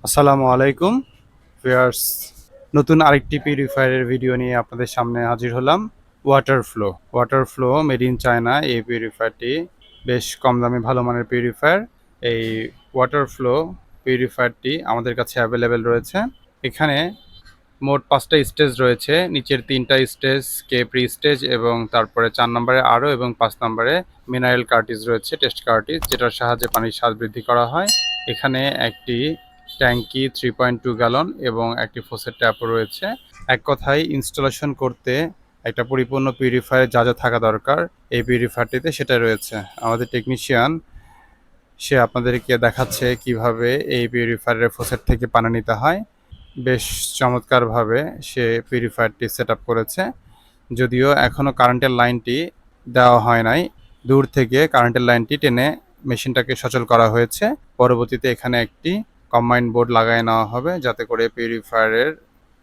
আসসালামু আলাইকুম ভিউয়ার্স, নতুন আরেকটি পিউরিফায়ারের ভিডিও নিয়ে আপনাদের সামনে হাজির হলাম। Water flow made in China. এই পিউরিফায়ারটি বেশ কম দামে ভালো মানের পিউরিফায়ার। এই ওয়াটার ফ্লো পিউরিফায়ারটি আমাদের কাছে অ্যাভেলেবেল রয়েছে। এখানে মোট 5টা স্টেজ রয়েছে। নিচের 3টা স্টেজ প্রি স্টেজ এবং তারপরে 4 নম্বরে আরও এবং 5 নম্বরে মিনারেল কার্টিজ রয়েছে, টেস্ট কার্টিজ, যেটার সাহায্যে পানির স্বাদ বৃদ্ধি করা হয়। এখানে একটি ট্যাঙ্কি 3.2 গ্যালন এবং একটি ফোসেট ট্যাপও রয়েছে। এক কথায় ইনস্টলেশন করতে একটা পরিপূর্ণ পিউরিফায়ার যা যা থাকা দরকার এই পিউরিফায়ারটিতে সেটা রয়েছে। আমাদের টেকনিশিয়ান সে আপনাদেরকে দেখাচ্ছে কিভাবে এই পিউরিফায়ারের ফোসেট থেকে পানি নিতে হয়। বেশ চমৎকারভাবে সে পিউরিফায়ারটি সেট আপ করেছে। যদিও এখনও কারেন্টের লাইনটি দেওয়া হয় নাই, দূর থেকে কারেন্টের লাইনটি টেনে মেশিনটাকে সচল করা হয়েছে। পরবর্তীতে এখানে একটি কম্বাইন্ড বোর্ড লাগায় নেওয়া হবে যাতে করে পিউরিফায়ারের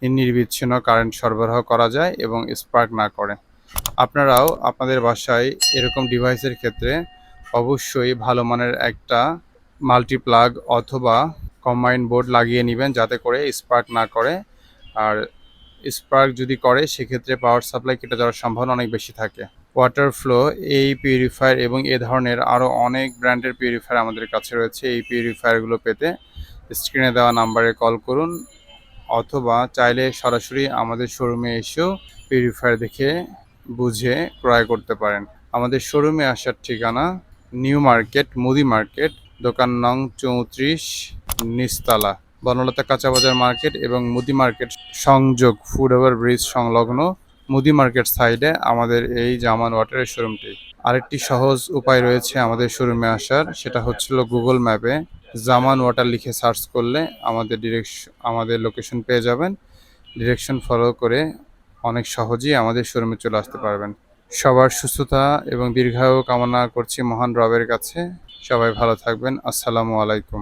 নির্বিচ্ছিন্ন কারেন্ট সরবরাহ করা যায় এবং স্পার্ক না করে। আপনারাও আপনাদের বাসায় এরকম ডিভাইসের ক্ষেত্রে অবশ্যই ভালো মানের একটা মাল্টিপ্লাগ অথবা কম্বাইন্ড বোর্ড লাগিয়ে নেবেন যাতে করে স্পার্ক না করে। আর স্পার্ক যদি করে সেক্ষেত্রে পাওয়ার সাপ্লাই কেটে যাওয়ার সম্ভাবনা অনেক বেশি থাকে। ওয়াটার ফ্লো এই পিউরিফায়ার এবং এ ধরনের আরও অনেক ব্র্যান্ডের পিউরিফায়ার আমাদের কাছে রয়েছে। এই পিউরিফায়ারগুলো পেতে স্ক্রিনে দেওয়া নাম্বারে কল করুন অথবা চাইলে সরাসরি আমাদের শোরুমে এসেও পিউরিফায়ার দেখে বুঝে ক্রয় করতে পারেন। আমাদের শোরুমে আসার ঠিকানা নিউ মার্কেট, মুদি মার্কেট, দোকান নং 34, নিচতলা, বনলতা কাঁচা বাজার মার্কেট এবং মুদি মার্কেট সংযোগ ফুড ওভার ব্রিজ সংলগ্ন মুদি মার্কেট সাইডে আমাদের এই জামান ওয়াটারের শোরুমটি। আরেকটি সহজ উপায় রয়েছে আমাদের শোরুমে আসার, সেটা হচ্ছিল গুগল ম্যাপে জামান ওয়াটার লিখে সার্চ করলে আমাদের লোকেশন পেয়ে যাবেন। ডিরেকশন ফলো করে অনেক সহজেই আমাদের শোরুমে চলে আসতে পারবেন। সবার সুস্থতা এবং দীর্ঘায়ু কামনা করছি মহান রবের কাছে। সবাই ভালো থাকবেন। আসসালামু আলাইকুম।